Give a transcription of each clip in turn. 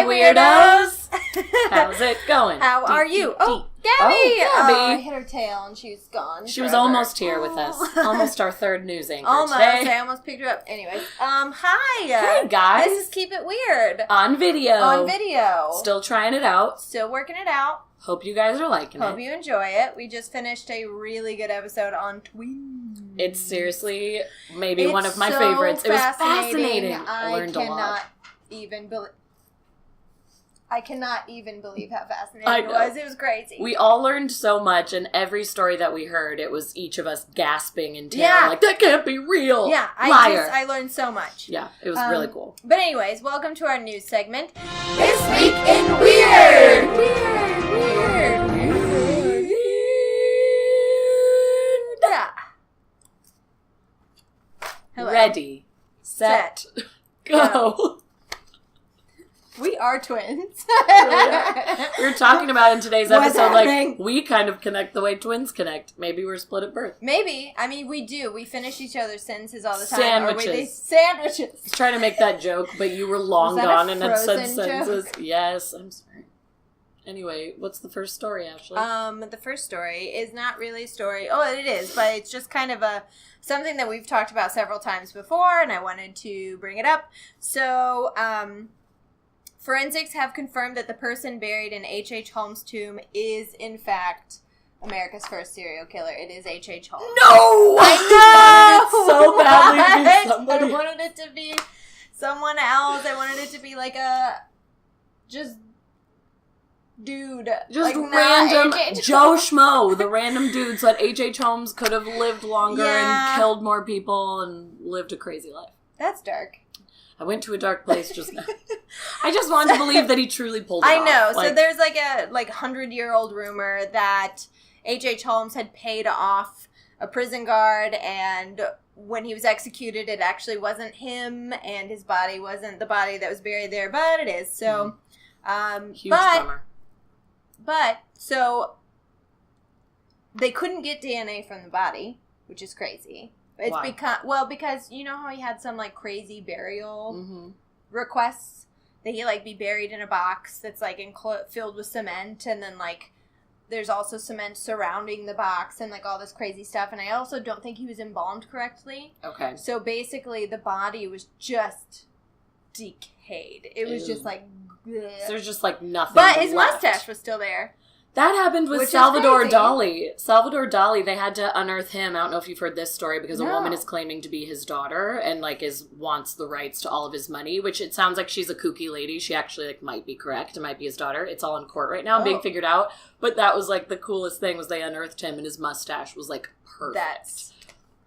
weirdos! How's it going? How are you? Oh, Gabby! I hit her tail and she's gone. She was almost here with us. Almost our third news anchor almost. today. I almost picked her up. Anyways, hi. Hey, guys. This is Keep It Weird. On video. On video. Still trying it out. Still working it out. Hope you guys are liking it. Hope you enjoy it. We just finished a really good episode on twins. It's seriously maybe one of my favorites. It was fascinating. I learned a lot. I cannot even believe how fascinating it was. It was crazy. We all learned so much, and every story that we heard, it was each of us gasping in terror. Like, that can't be real. Yeah, Liar. I learned so much. Yeah, it was really cool. But anyways, welcome to our news segment. This Week in Weird! Weird. Hello. Ready, set, go. We are twins. We were talking about in today's episode, like, we kind of connect the way twins connect. Maybe we're split at birth. Maybe. I mean, we do. We finish each other's sentences all the time. Sandwiches. Sandwiches. I was trying to make that joke, but you were long gone and had said sentences. Joke? Yes, I'm sorry. Anyway, what's the first story, Ashley? The first story is not really a story. Oh, it is, but it's just kind of something that we've talked about several times before, and I wanted to bring it up. So, forensics have confirmed that the person buried in H.H. Holmes' tomb is, in fact, America's first serial killer. It is H.H. Holmes. No! I know! So badly to be somebody. I wanted it to be someone else. I wanted it to be like a just dude. Just like random Joe Schmo. The random dudes that H.H. Holmes could have lived longer and killed more people and lived a crazy life. That's dark. I went to a dark place just now. I just wanted to believe that he truly pulled it off. I know. So there's like a 100-year-old rumor that H.H. Holmes had paid off a prison guard, and when he was executed, it actually wasn't him, and his body wasn't the body that was buried there, but it is. So, huge bummer. But, so, they couldn't get DNA from the body, which is crazy. It's because you know how he had some like crazy burial requests that he like be buried in a box that's like filled with cement, and then like there's also cement surrounding the box and like all this crazy stuff. And I also don't think he was embalmed correctly. Okay. So basically, the body was just decayed. It was just like bleh. So there's just like nothing. But his left. mustache was still there. That happened with Salvador Dali. Salvador Dali, they had to unearth him. I don't know if you've heard this story, because a woman is claiming to be his daughter and like wants the rights to all of his money, which it sounds like she's a kooky lady. She actually like might be correct. It might be his daughter. It's all in court right now, being figured out. But that was like the coolest thing, was they unearthed him and his mustache was like perfect. That's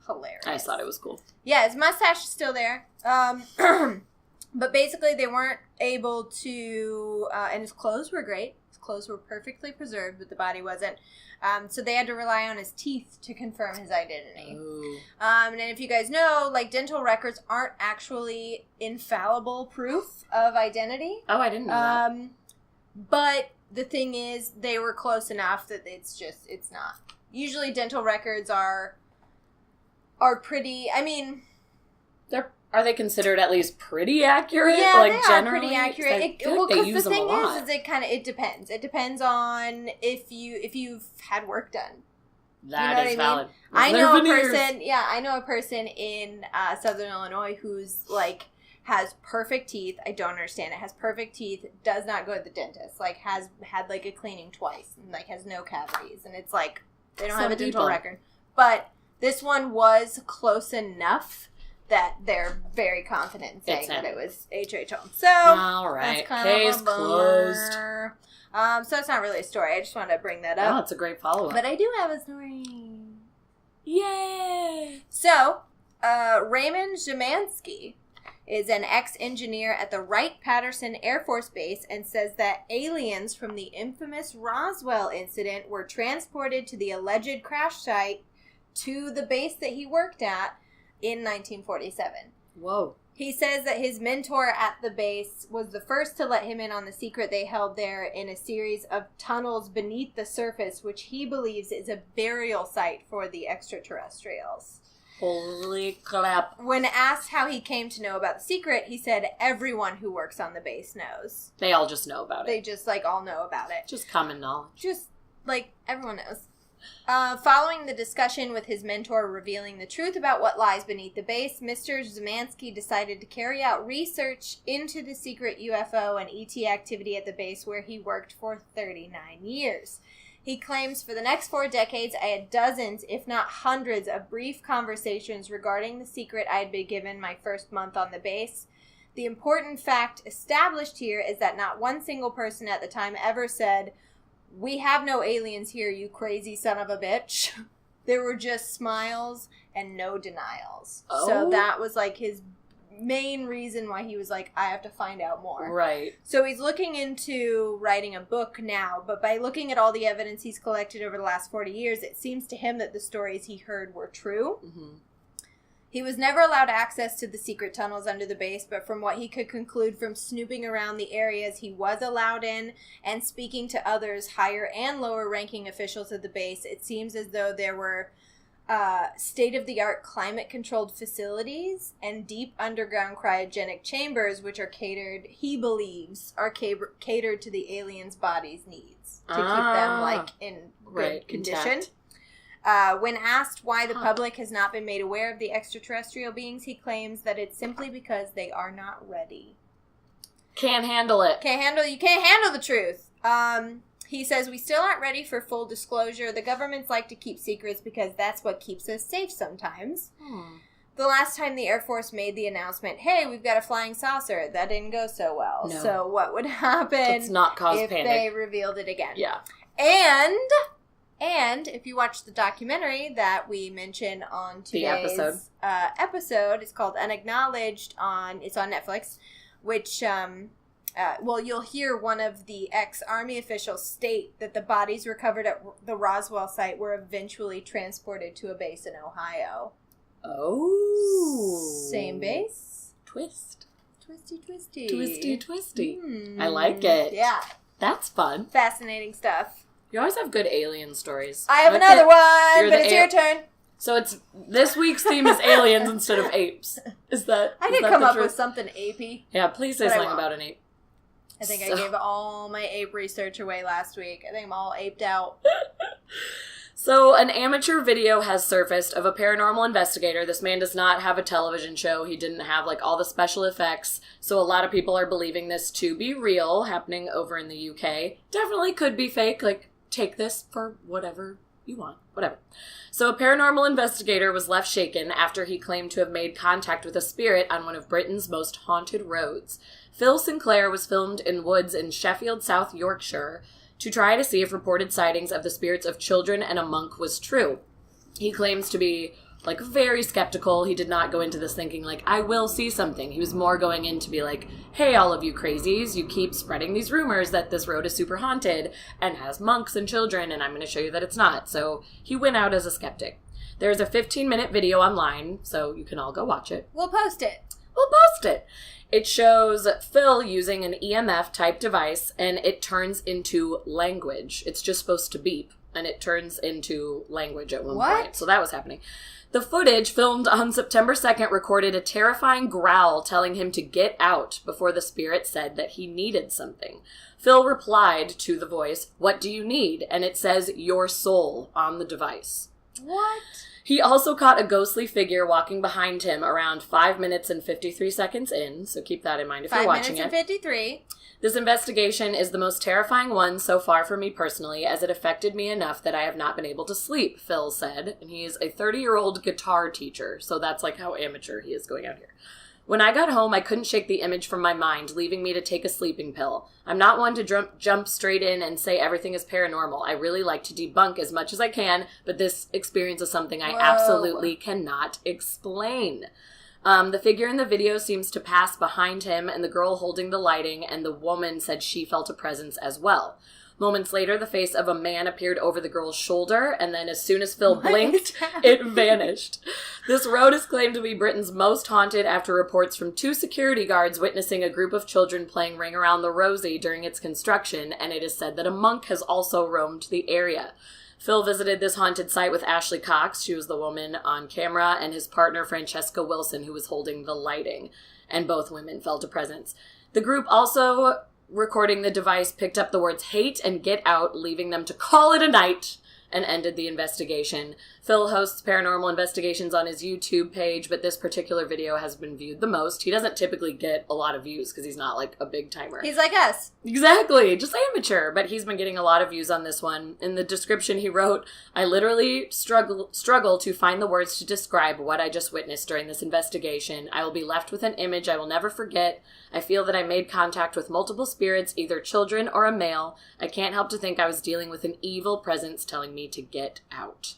hilarious. I just thought it was cool. Yeah, his mustache is still there. But basically they weren't able to, and his clothes were great. Clothes were perfectly preserved, but the body wasn't. So they had to rely on his teeth to confirm his identity. And if you guys know, like, dental records aren't actually infallible proof of identity. Oh, I didn't know that. But the thing is, they were close enough that it's not. Usually dental records are pretty, I mean... Are they considered at least pretty accurate? Yeah, like, they are pretty accurate. Well, because the thing is it depends. It depends on if you've had work done. That is valid. I know a person in Southern Illinois who's like has perfect teeth. I don't understand it. Has perfect teeth. Does not go to the dentist. Like has had like a cleaning twice and like has no cavities. And it's like they don't have a dental record. But this one was close enough that they're very confident in saying that it was H.H. Holmes. So, all right. That's kind Case of a closed. So it's not really a story. I just wanted to bring that up. Oh, it's a great follow-up. But I do have a story. Yay! So, Raymond Zemansky is an ex-engineer at the Wright-Patterson Air Force Base and says that aliens from the infamous Roswell incident were transported to the alleged crash site to the base that he worked at in 1947. Whoa. He says that his mentor at the base was the first to let him in on the secret they held there in a series of tunnels beneath the surface, which he believes is a burial site for the extraterrestrials. Holy crap. When asked how he came to know about the secret, he said everyone who works on the base knows. They all just know about it. They just, like, all know about it. Just common knowledge. Just, like, everyone knows. Following the discussion with his mentor revealing the truth about what lies beneath the base, Mr. Zemansky decided to carry out research into the secret UFO and ET activity at the base where he worked for 39 years. He claims for the next 4 decades, I had dozens, if not hundreds, of brief conversations regarding the secret I had been given my first month on the base. The important fact established here is that not one single person at the time ever said, "We have no aliens here, you crazy son of a bitch." There were just smiles and no denials. Oh. So that was like his main reason why he was like, I have to find out more. Right. So he's looking into writing a book now, but by looking at all the evidence he's collected over the last 40 years, it seems to him that the stories he heard were true. Mm-hmm. He was never allowed access to the secret tunnels under the base, but from what he could conclude from snooping around the areas he was allowed in and speaking to others, higher and lower ranking officials at the base, it seems as though there were state-of-the-art climate-controlled facilities and deep underground cryogenic chambers, which are catered, he believes, are catered to the aliens' bodies' needs to keep them, like, in good condition. When asked why the public has not been made aware of the extraterrestrial beings, he claims that it's simply because they are not ready. Can't handle it. You can't handle the truth. He says, we still aren't ready for full disclosure. The governments like to keep secrets because that's what keeps us safe sometimes. The last time the Air Force made the announcement, hey, we've got a flying saucer, that didn't go so well. No. So what would happen Let's not cause if panic. They revealed it again? Yeah. And if you watch the documentary that we mentioned on today's episode, it's called Unacknowledged, it's on Netflix, which... you'll hear one of the ex-Army officials state that the bodies recovered at the Roswell site were eventually transported to a base in Ohio. Oh. Same base? Twist. Twisty. I like it. Yeah. That's fun. Fascinating stuff. You always have good alien stories. I have another one, but it's your turn. So this week's theme is aliens instead of apes. Is that I did come up with something apey. Yeah, please say something about an ape. I think I gave all my ape research away last week. I think I'm all aped out. So an amateur video has surfaced of a paranormal investigator. This man does not have a television show. He didn't have like all the special effects. So a lot of people are believing this to be real, happening over in the UK. Definitely could be fake. Like, take this for whatever you want. Whatever. So a paranormal investigator was left shaken after he claimed to have made contact with a spirit on one of Britain's most haunted roads. Phil Sinclair was filmed in woods in Sheffield, South Yorkshire, to try to see if reported sightings of the spirits of children and a monk was true. He claims to be, like, very skeptical. He did not go into this thinking, like, I will see something. He was more going in to be like, hey, all of you crazies, you keep spreading these rumors that this road is super haunted and has monks and children, and I'm going to show you that it's not. So he went out as a skeptic. There's a 15-minute video online, so you can all go watch it. We'll post it. It shows Phil using an EMF-type device, and it turns into language. It's just supposed to beep, and it turns into language at one point. So that was happening. The footage, filmed on September 2nd, recorded a terrifying growl telling him to get out before the spirit said that he needed something. Phil replied to the voice, "What do you need?" And it says, "Your soul," on the device. What? He also caught a ghostly figure walking behind him around 5 minutes and 53 seconds in, so keep that in mind if you're watching it. 5 minutes and 53. This investigation is the most terrifying one so far for me personally, as it affected me enough that I have not been able to sleep, Phil said. And he is a 30-year-old guitar teacher, so that's like how amateur he is going out here. When I got home, I couldn't shake the image from my mind, leaving me to take a sleeping pill. I'm not one to jump straight in and say everything is paranormal. I really like to debunk as much as I can, but this experience is something I absolutely cannot explain. The figure in the video seems to pass behind him and the girl holding the lighting, and the woman said she felt a presence as well. Moments later, the face of a man appeared over the girl's shoulder, and then as soon as Phil blinked, it vanished. This road is claimed to be Britain's most haunted after reports from 2 security guards witnessing a group of children playing Ring Around the Rosie during its construction, and it is said that a monk has also roamed the area. Phil visited this haunted site with Ashley Cox. She was the woman on camera, and his partner, Francesca Wilson, who was holding the lighting. And both women felt a presence. The group also, recording the device, picked up the words hate and get out, leaving them to call it a night, and ended the investigation. Phil hosts paranormal investigations on his YouTube page, but this particular video has been viewed the most. He doesn't typically get a lot of views because he's not like a big timer. He's like us. Exactly. Just amateur. But he's been getting a lot of views on this one. In the description he wrote, I literally struggle to find the words to describe what I just witnessed during this investigation. I will be left with an image I will never forget. I feel that I made contact with multiple spirits, either children or a male. I can't help to think I was dealing with an evil presence telling me to get out.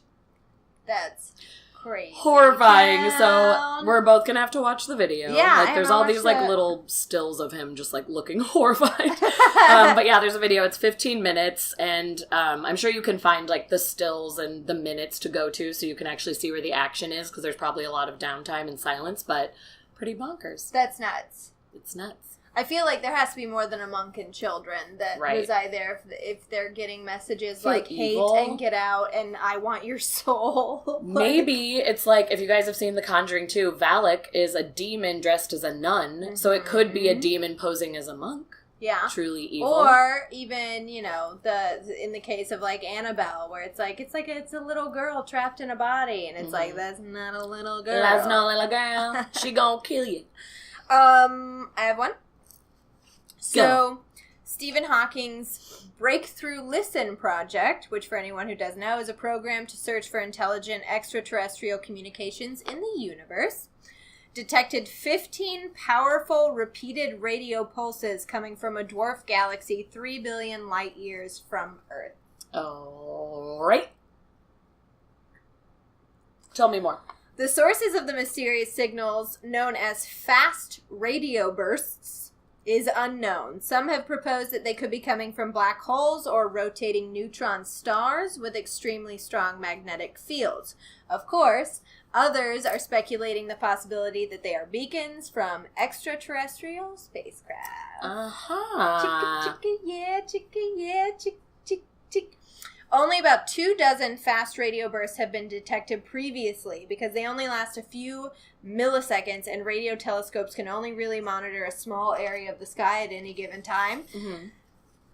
That's crazy. Horrifying. Down. So we're both gonna have to watch the video. Yeah, like there's all these like little stills of him just like looking horrified. But yeah, there's a video. It's 15 minutes, and I'm sure you can find like the stills and the minutes to go to, so you can actually see where the action is, because there's probably a lot of downtime and silence, but pretty bonkers. That's nuts. It's nuts. I feel like there has to be more than a monk and children that reside there if they're getting messages like hate and get out and I want your soul. Maybe it's like, if you guys have seen The Conjuring 2, Valak is a demon dressed as a nun, so it could be a demon posing as a monk. Yeah. Truly evil. Or even, you know, in the case of like Annabelle, where it's a little girl trapped in a body, and it's like, that's not a little girl. That's not a little girl. She gonna kill you. I have one. So, Stephen Hawking's Breakthrough Listen project, which for anyone who doesn't know is a program to search for intelligent extraterrestrial communications in the universe, detected 15 powerful repeated radio pulses coming from a dwarf galaxy 3 billion light years from Earth. All right. Tell me more. The sources of the mysterious signals, known as fast radio bursts, is unknown. Some have proposed that they could be coming from black holes or rotating neutron stars with extremely strong magnetic fields. Of course, others are speculating the possibility that they are beacons from extraterrestrial spacecraft. Uh-huh. Chicka, yeah, chicka, yeah, chick, chick, chick. Only about 24 fast radio bursts have been detected previously because they only last a few milliseconds, and radio telescopes can only really monitor a small area of the sky at any given time. Mm-hmm.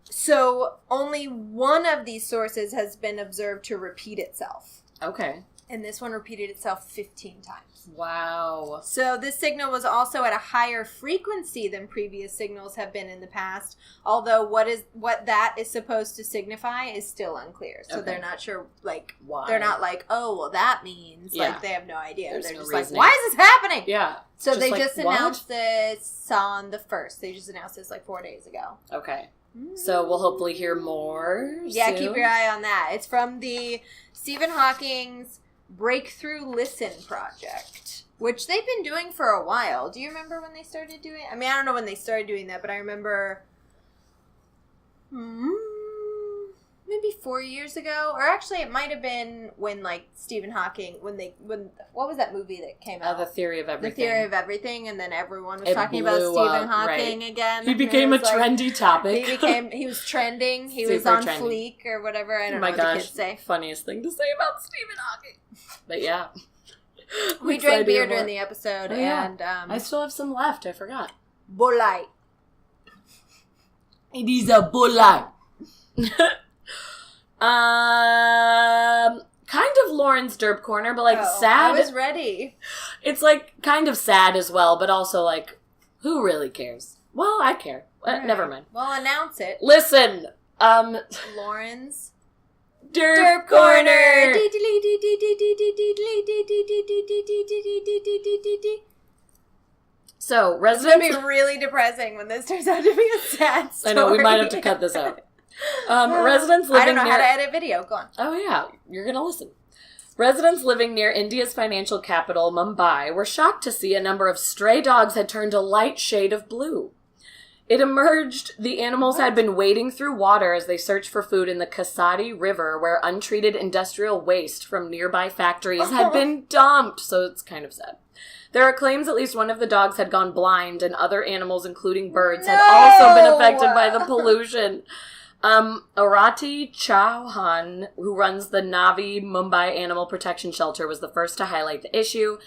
So only one of these sources has been observed to repeat itself. Okay. And this one repeated itself 15 times. Wow. So this signal was also at a higher frequency than previous signals have been in the past, although what that is supposed to signify is still unclear. So they're not sure, like, why. They're not like, oh, well, that means, like, they have no idea. They're just reasoning. Like, why is this happening? Yeah. So they just announced this on the 1st. They just announced this, like, 4 days ago. Okay. So we'll hopefully hear more soon. Keep your eye on that. It's from the Stephen Hawking's Breakthrough Listen project, which they've been doing for a while. Do you remember when they started doing it? I mean, I don't know when they started doing that, but I remember maybe 4 years ago, or actually it might have been when, like, Stephen Hawking, when what was that movie that came out? The Theory of Everything. The Theory of Everything, and then everyone was talking about Stephen Hawking again. He became a trendy topic. He was trending. He was on fleek or whatever. I don't know what the kids say. Funniest thing to say about Stephen Hawking. But yeah. We drank beer during the episode, and I still have some left. I forgot. Bolite. It is a bolite. Kind of Lauren's derp corner, but like sad. I was ready. It's like kind of sad as well, but also like, who really cares? Well, I care. Never mind. Well, announce it. Listen, Lauren's derp corner. So residents. It's gonna be really depressing when this turns out to be a sad story. I know we might have to cut this out. Residents living I don't know how to edit video. Go on. Oh, yeah. You're going to listen. Residents living near India's financial capital, Mumbai, were shocked to see a number of stray dogs had turned a light shade of blue. It emerged the animals had been wading through water as they searched for food in the Kasadi River, where untreated industrial waste from nearby factories had been dumped. So it's kind of sad. There are claims at least one of the dogs had gone blind, and other animals, including birds, had also been affected by the pollution. Arati Chauhan, who runs the Navi Mumbai Animal Protection Shelter, was the first to highlight the issue.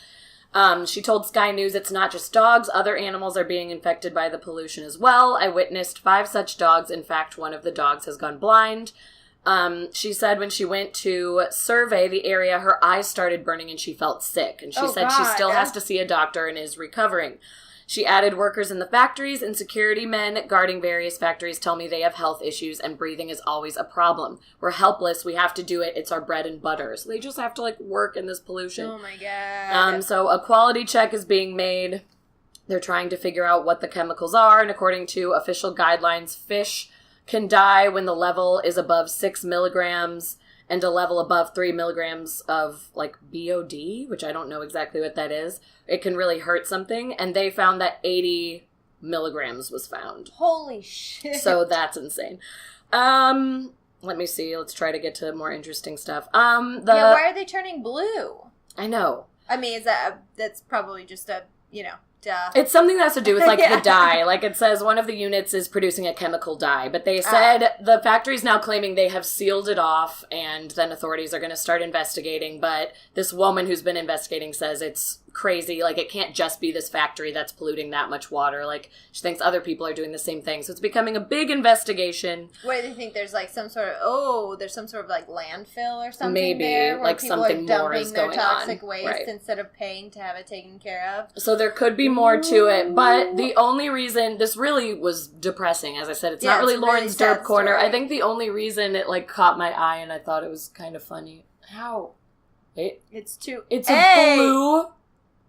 She told Sky News it's not just dogs. Other animals are being infected by the pollution as well. I witnessed 5 such dogs. In fact, one of the dogs has gone blind. She said when she went to survey the area, her eyes started burning and she felt sick. And she said she still has to see a doctor and is recovering. She added, workers in the factories and security men guarding various factories tell me they have health issues and breathing is always a problem. We're helpless. We have to do it. It's our bread and butter. So they just have to, work in this pollution. Oh, my God. So a quality check is being made. They're trying to figure out what the chemicals are. And according to official guidelines, fish can die when the level is above 6 milligrams and a level above 3 milligrams of, BOD, which I don't know exactly what that is. It can really hurt something. And they found that 80 milligrams was found. Holy shit. So that's insane. Let me see. Let's try to get to more interesting stuff. Why are they turning blue? I know. I mean, that's probably just a, duh. It's something that has to do with, the dye. It says one of the units is producing a chemical dye. But they said the factory's now claiming they have sealed it off, and then authorities are going to start investigating. But this woman who's been investigating says it's crazy. It can't just be this factory that's polluting that much water. She thinks other people are doing the same thing. So it's becoming a big investigation. What do they think? There's, some sort of, there's some sort of, landfill or something maybe, there? Where people something are more is dumping their going toxic on. waste Right. instead of paying to have it taken care of. So there could be more to it, but the only reason, this really was depressing, as I said, it's not really Lauren's Derp Corner. I think the only reason it, caught my eye and I thought it was kind of funny. How? It's too... It's a blue...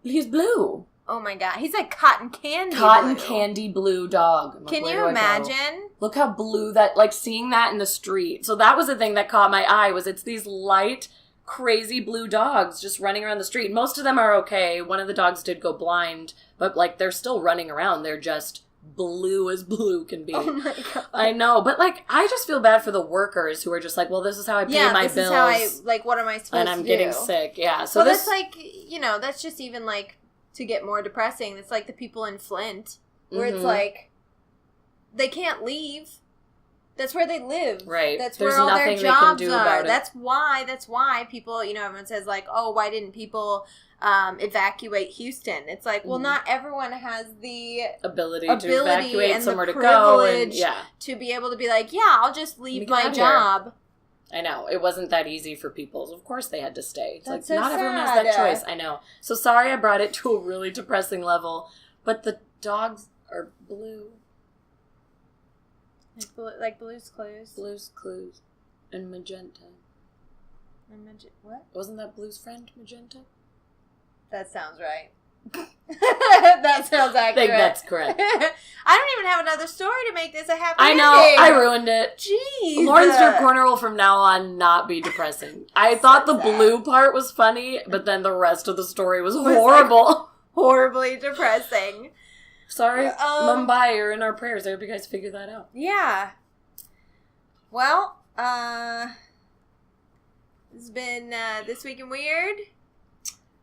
He's blue. Oh my God. He's like cotton candy candy blue dog. Can you imagine? Look how blue that, seeing that in the street. So that was the thing that caught my eye, was it's these light, crazy blue dogs just running around the street. Most of them are okay. One of the dogs did go blind, but, they're still running around. They're just blue as blue can be. Oh my God. I know, but, I just feel bad for the workers who are just well, this is how I pay my bills. Yeah, this is how I, what am I supposed to do? And I'm getting sick, yeah. So well, that's that's just even, to get more depressing, it's the people in Flint, where it's they can't leave. That's where they live. Right. That's There's where all their nothing jobs they can do are. about it. That's why people, everyone says oh, why didn't people evacuate Houston? It's well, not everyone has the ability to evacuate and somewhere the to go and to be able to be I'll just leave my job. I know. It wasn't that easy for people. Of course they had to stay. It's so not everyone has that choice. I know. So sorry I brought it to a really depressing level, but the dogs are blue. Like Blue's Clues. Blue's Clues. And magenta. What? Wasn't that Blue's friend, Magenta? That sounds right. That sounds accurate. I think that's correct. I don't even have another story to make this a happy ending. I know. I ruined it. Jeez. Lauren's Derp Corner will from now on not be depressing. I thought the blue part was funny, but then the rest of the story was horrible. Horribly depressing. Sorry, Mumbai, you're in our prayers. I hope you guys figure that out. Yeah. Well, it's been This Week in Weird.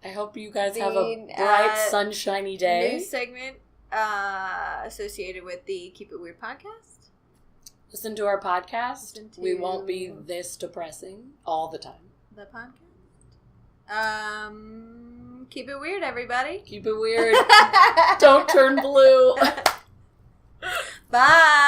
I hope you guys have a bright, sunshiny day. New segment associated with the Keep It Weird podcast. Listen to our podcast. We won't be this depressing all the time. The podcast. Keep it weird, everybody. Keep it weird. Don't turn blue. Bye.